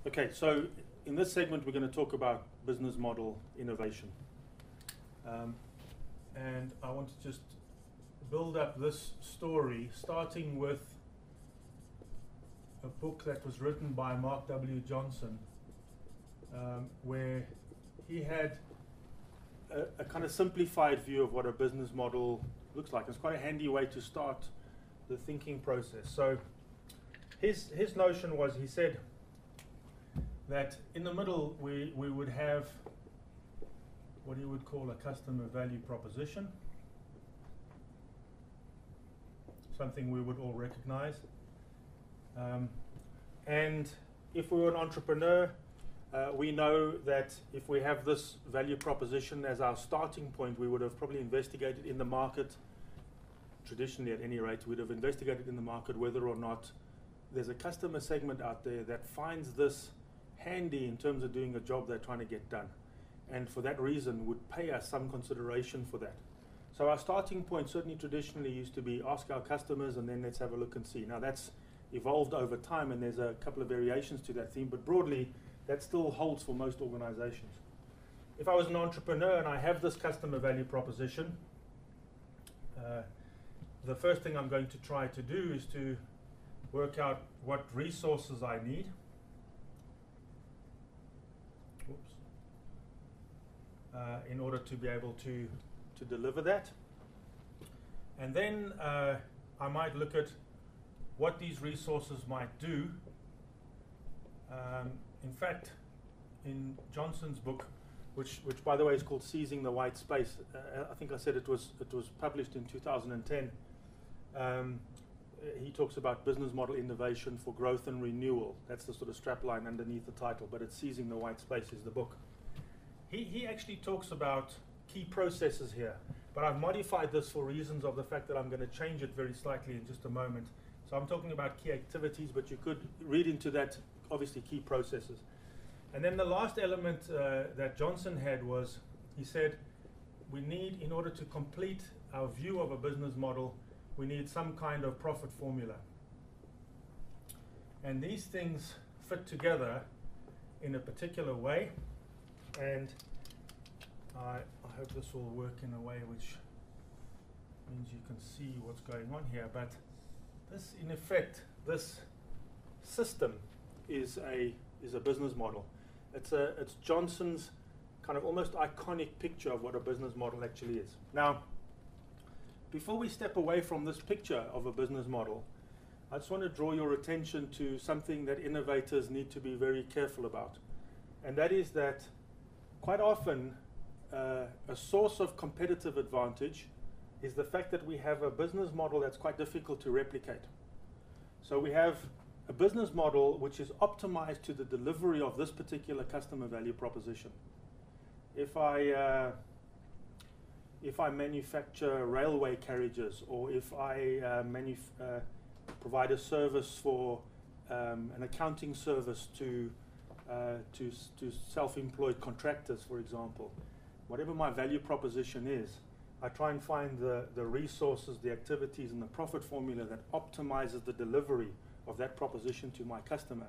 Okay, so in this segment we're going to talk about business model innovation. And I want to just build up this story starting with a book that was written by Mark W. Johnson, where he had a kind of simplified view of what a business model looks like. It's quite a handy way to start the thinking process. So his notion was, he said that in the middle we would have what he would call a customer value proposition, something we would all recognize. And if we were an entrepreneur, we know that if we have this value proposition as our starting point, we would have probably investigated in the market, traditionally at any rate, we'd have investigated in the market whether or not there's a customer segment out there that finds this handy in terms of doing a job they're trying to get done. And for that reason would pay us some consideration for that. So our starting point certainly traditionally used to be ask our customers and then let's have a look and see. Now that's evolved over time and there's a couple of variations to that theme, but broadly that still holds for most organizations. If I was an entrepreneur and I have this customer value proposition, the first thing I'm going to try to do is to work out what resources I need. In order to be able to deliver that. And then I might look at what these resources might do. In fact, in Johnson's book, which by the way is called Seizing the White Space, I think I said it was published in 2010. He talks about business model innovation for growth and renewal. That's the sort of strapline underneath the title, but it's Seizing the White Space is the book. He actually talks about key processes here, but I've modified this for reasons of the fact that I'm going to change it very slightly in just a moment. So I'm talking about key activities, but you could read into that, obviously, key processes. And then the last element that Johnson had was, he said, we need, in order to complete our view of a business model, we need some kind of profit formula. And these things fit together in a particular way. And I hope this will work in a way which means you can see what's going on here. But this, in effect, this system is a business model. It's Johnson's kind of almost iconic picture of what a business model actually is. Now, before we step away from this picture of a business model, I just want to draw your attention to something that innovators need to be very careful about. And that is that quite often, a source of competitive advantage is the fact that we have a business model that's quite difficult to replicate. So we have a business model which is optimized to the delivery of this particular customer value proposition. If I manufacture railway carriages, or if I provide a service for an accounting service to self-employed contractors, for example, whatever my value proposition is, I try and find the resources, the activities, and the profit formula that optimizes the delivery of that proposition to my customer.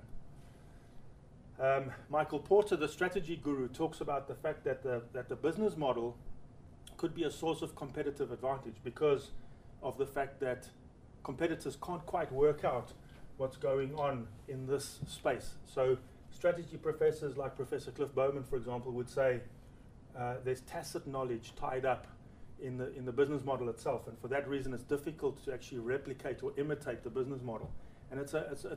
Michael Porter, the strategy guru, talks about the fact that the business model could be a source of competitive advantage because of the fact that competitors can't quite work out what's going on in this space. So strategy professors like Professor Cliff Bowman, for example, would say there's tacit knowledge tied up in the business model itself, and for that reason it's difficult to actually replicate or imitate the business model. And it's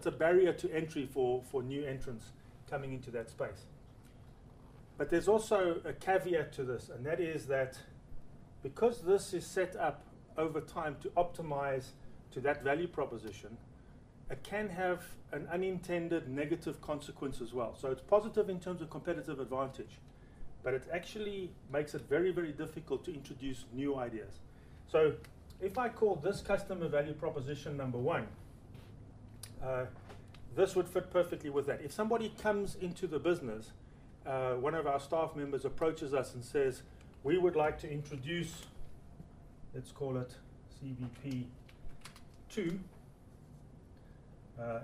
a barrier to entry for new entrants coming into that space. But there's also a caveat to this, and that is that because this is set up over time to optimize to that value proposition, it can have an unintended negative consequence as well. So it's positive in terms of competitive advantage, but it actually makes it very, very difficult to introduce new ideas. So if I call this customer value proposition number one, this would fit perfectly with that. If somebody comes into the business, one of our staff members approaches us and says, we would like to introduce, let's call it CVP 2,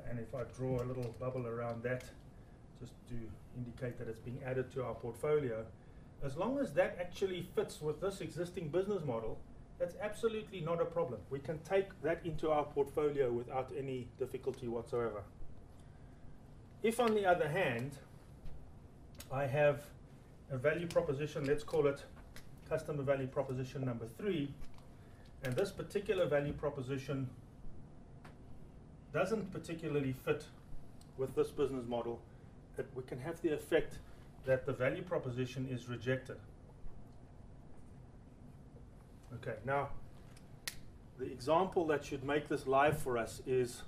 and if I draw a little bubble around that, just to indicate that it's being added to our portfolio. As long as that actually fits with this existing business model, that's absolutely not a problem. We can take that into our portfolio without any difficulty whatsoever. If, on the other hand, I have a value proposition, let's call it customer value proposition number 3, and this particular value proposition doesn't particularly fit with this business model, we can have the effect that the value proposition is rejected. Okay, now the example that should make this live for us is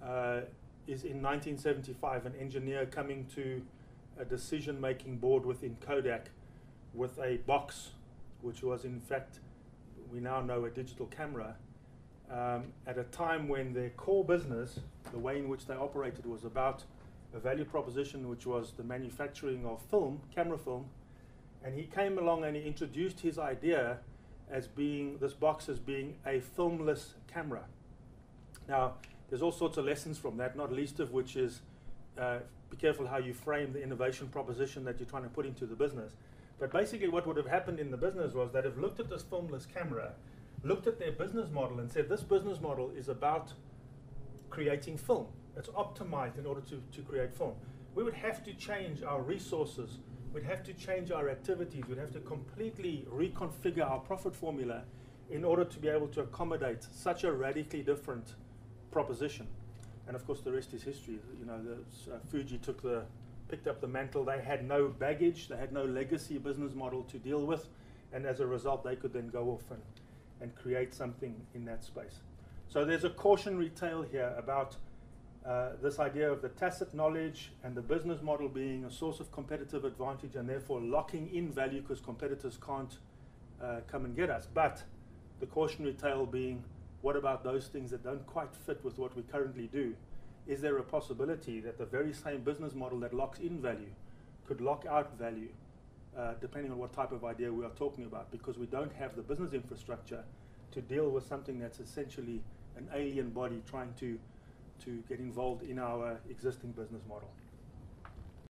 in 1975, an engineer coming to a decision-making board within Kodak with a box, which was in fact, we now know, a digital camera, at a time when their core business, the way in which they operated, was about a value proposition which was the manufacturing of film, camera film, and he came along and he introduced his idea as being, this box as being a filmless camera. Now, there's all sorts of lessons from that, not least of which is be careful how you frame the innovation proposition that you're trying to put into the business. But basically what would have happened in the business was that if looked at this filmless camera, looked at their business model and said, this business model is about creating film. It's optimized in order to create film. We would have to change our resources, we'd have to change our activities, we'd have to completely reconfigure our profit formula in order to be able to accommodate such a radically different proposition. And of course the rest is history. You know, Fuji picked up the mantle. They had no baggage, they had no legacy business model to deal with, and as a result they could then go off and create something in that space. So there's a cautionary tale here about this idea of the tacit knowledge and the business model being a source of competitive advantage and therefore locking in value because competitors can't come and get us. But the cautionary tale being, what about those things that don't quite fit with what we currently do? Is there a possibility that the very same business model that locks in value could lock out value, depending on what type of idea we are talking about, because we don't have the business infrastructure to deal with something that's essentially an alien body trying to get involved in our existing business model?